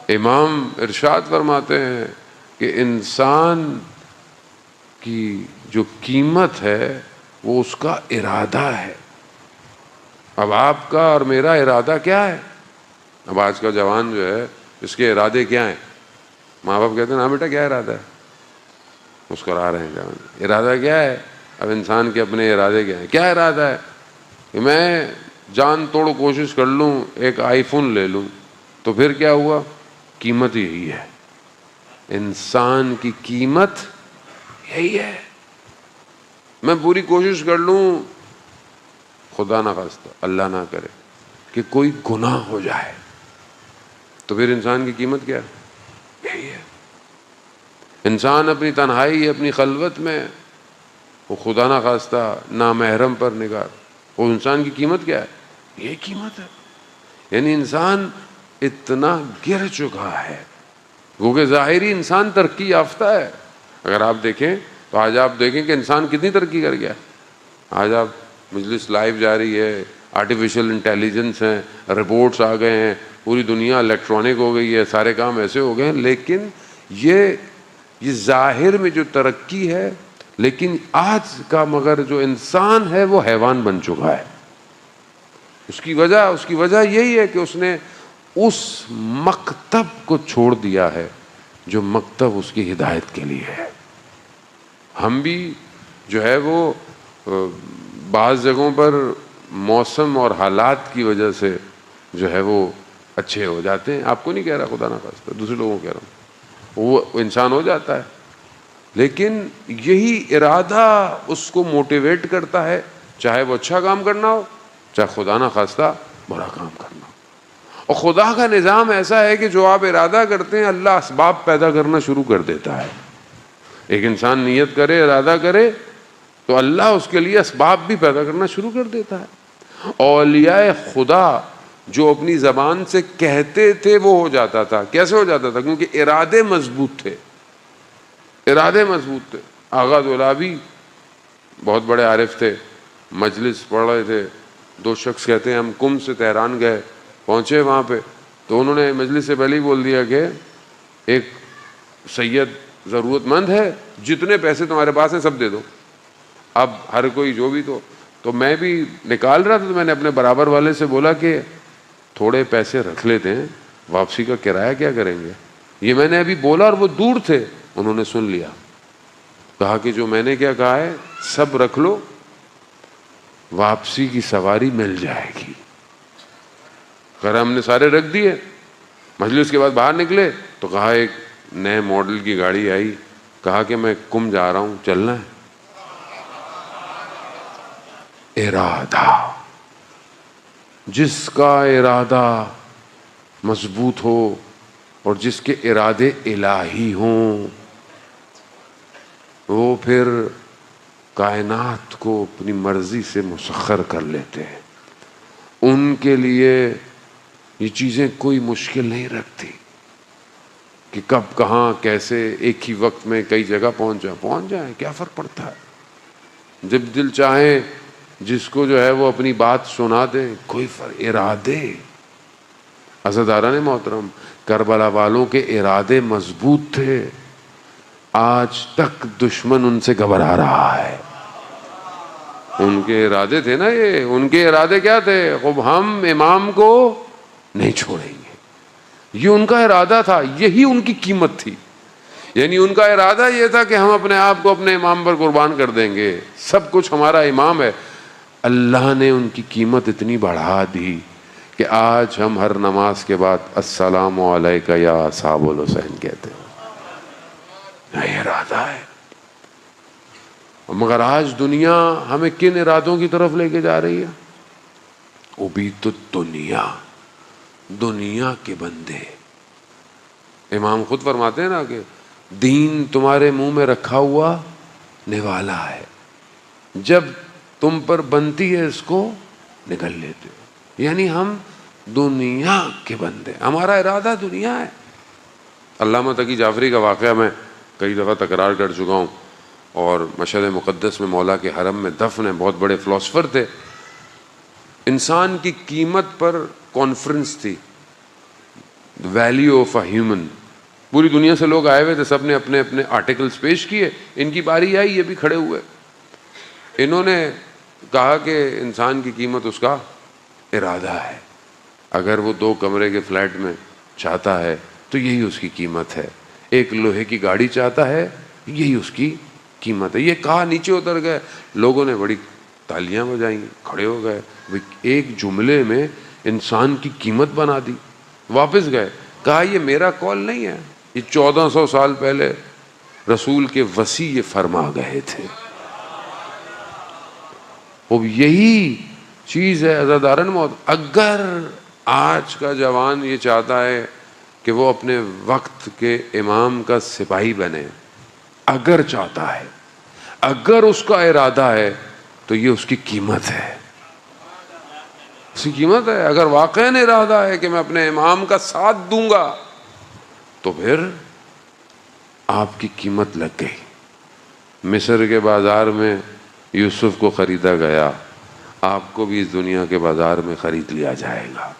امام ارشاد فرماتے ہیں کہ انسان کی جو قیمت ہے وہ اس کا ارادہ ہے۔ اب آپ کا اور میرا ارادہ کیا ہے؟ اب آج کا جوان جو ہے اس کے ارادے کیا ہیں؟ ماں باپ کہتے ہیں ہاں بیٹا کیا ارادہ ہے، مسکرا رہے ہیں جوان، ارادہ کیا ہے؟ اب انسان کے اپنے ارادے کیا ہیں؟ کیا ارادہ ہے کہ میں جان توڑ کوشش کر لوں ایک آئی فون لے لوں، تو پھر کیا ہوا؟ قیمت یہی ہے، انسان کی قیمت یہی ہے۔ میں پوری کوشش کر لوں، خدا نہ خواستہ اللہ نہ کرے کہ کوئی گناہ ہو جائے، تو پھر انسان کی قیمت کیا ہے؟ یہی ہے۔ انسان اپنی تنہائی، اپنی خلوت میں وہ خدا نہ خواستہ نامحرم پر نگاہ، وہ انسان کی قیمت کیا ہے؟ یہ قیمت ہے۔ یعنی انسان اتنا گر چکا ہے، کیونکہ ظاہری انسان ترقی یافتہ ہے۔ اگر آپ دیکھیں تو آج آپ دیکھیں کہ انسان کتنی ترقی کر گیا۔ آج آپ مجلس لائیو جا رہی ہے، آرٹیفیشل انٹیلیجنس ہیں، رپورٹس آ گئے ہیں، پوری دنیا الیکٹرانک ہو گئی ہے، سارے کام ایسے ہو گئے ہیں، لیکن یہ ظاہر میں جو ترقی ہے، لیکن آج کا مگر جو انسان ہے وہ حیوان بن چکا ہے۔ اس کی وجہ یہی ہے کہ اس نے اس مکتب کو چھوڑ دیا ہے جو مکتب اس کی ہدایت کے لیے ہے۔ ہم بھی جو ہے وہ بعض جگہوں پر موسم اور حالات کی وجہ سے جو ہے وہ اچھے ہو جاتے ہیں، آپ کو نہیں کہہ رہا، خدا نہ خواستہ دوسرے لوگوں کو کہہ رہا ہوں، وہ انسان ہو جاتا ہے، لیکن یہی ارادہ اس کو موٹیویٹ کرتا ہے، چاہے وہ اچھا کام کرنا ہو، چاہے خدا نہ خواستہ برا کام کرنا ہو۔ اور خدا کا نظام ایسا ہے کہ جو آپ ارادہ کرتے ہیں اللہ اسباب پیدا کرنا شروع کر دیتا ہے۔ ایک انسان نیت کرے، ارادہ کرے، تو اللہ اس کے لیے اسباب بھی پیدا کرنا شروع کر دیتا ہے۔ اولیاء خدا جو اپنی زبان سے کہتے تھے وہ ہو جاتا تھا۔ کیسے ہو جاتا تھا؟ کیونکہ ارادے مضبوط تھے، ارادے مضبوط تھے۔ آغا دولابی بہت بڑے عارف تھے، مجلس پڑھ رہے تھے، دو شخص کہتے ہیں ہم کم سے تہران گئے، پہنچے وہاں پہ تو انہوں نے مجلس سے پہلے ہی بول دیا کہ ایک سید ضرورت مند ہے، جتنے پیسے تمہارے پاس ہیں سب دے دو۔ اب ہر کوئی جو بھی تو میں بھی نکال رہا تھا، تو میں نے اپنے برابر والے سے بولا کہ تھوڑے پیسے رکھ لیتے ہیں، واپسی کا کرایہ کیا کریں گے؟ یہ میں نے ابھی بولا اور وہ دور تھے، انہوں نے سن لیا، کہا کہ جو میں نے کیا کہا ہے سب رکھ لو، واپسی کی سواری مل جائے گی۔ اگر ہم نے سارے رکھ دیے، مجلس کے بعد باہر نکلے تو کہا ایک نئے ماڈل کی گاڑی آئی، کہا کہ میں کم جا رہا ہوں، چلنا ہے؟ ارادہ، جس کا ارادہ مضبوط ہو اور جس کے ارادے الہی ہوں، وہ پھر کائنات کو اپنی مرضی سے مسخر کر لیتے ہیں۔ ان کے لیے یہ چیزیں کوئی مشکل نہیں رکھتی کہ کب کہاں کیسے ایک ہی وقت میں کئی جگہ پہنچ جائیں، کیا فرق پڑتا ہے؟ جب دل چاہے جس کو جو ہے وہ اپنی بات سنا دیں، کوئی فرق۔ ارادے، عزاداران محترم، کربلا والوں کے ارادے مضبوط تھے، آج تک دشمن ان سے گھبرا رہا ہے۔ ان کے ارادے تھے نا، یہ ان کے ارادے کیا تھے؟ خب ہم امام کو نہیں چھوڑیں گے، یہ ان کا ارادہ تھا، یہی ان کی قیمت تھی۔ یعنی ان کا ارادہ یہ تھا کہ ہم اپنے آپ کو اپنے امام پر قربان کر دیں گے، سب کچھ ہمارا امام ہے۔ اللہ نے ان کی قیمت اتنی بڑھا دی کہ آج ہم ہر نماز کے بعد السلام علیکہ یا اصحاب الحسین کہتے ہیں۔ یہ ارادہ ہے۔ مگر آج دنیا ہمیں کن ارادوں کی طرف لے کے جا رہی ہے؟ عبید الدنیا، دنیا کے بندے۔ امام خود فرماتے ہیں نا کہ دین تمہارے منہ میں رکھا ہوا نوالا ہے، جب تم پر بنتی ہے اس کو نگل لیتے ہو۔ یعنی ہم دنیا کے بندے، ہمارا ارادہ دنیا ہے۔ علامہ تقی جعفری کا واقعہ میں کئی دفعہ تکرار کر چکا ہوں، اور مشہد مقدس میں مولا کے حرم میں دفن ہیں، بہت بڑے فلاسفر تھے۔ انسان کی قیمت پر کانفرنس تھی، ویلیو آف اے ہیومن. پوری دنیا سے لوگ آئے ہوئے تھے, سب نے اپنے اپنے آرٹیکلز پیش کیے, ان کی باری آئی, یہ بھی کھڑے ہوئے. انہوں نے کہا کہ انسان کی قیمت اس کا ارادہ ہے. اگر وہ 2 کمرے کے فلیٹ میں چاہتا ہے تو یہی اس کی قیمت ہے. ایک لوہے کی گاڑی چاہتا ہے, یہی اس کی قیمت ہے. یہ کہا, نیچے اتر گئے, لوگوں نے بڑی تالیاں بجائیں, کھڑے ہو گئے. ایک جملے میں انسان کی قیمت بنا دی. واپس گئے, کہا یہ میرا قول نہیں ہے, یہ 1400 سال پہلے رسول کے وصی یہ فرما گئے تھے. اب یہی چیز ہے عزادارن موت. اگر آج کا جوان یہ چاہتا ہے کہ وہ اپنے وقت کے امام کا سپاہی بنے, اگر چاہتا ہے, اگر اس کا ارادہ ہے, تو یہ اس کی قیمت ہے, اس کی قیمت ہے. اگر واقعاً ارادہ ہے کہ میں اپنے امام کا ساتھ دوں گا, تو پھر آپ کی قیمت لگ گئی. مصر کے بازار میں یوسف کو خریدا گیا, آپ کو بھی اس دنیا کے بازار میں خرید لیا جائے گا.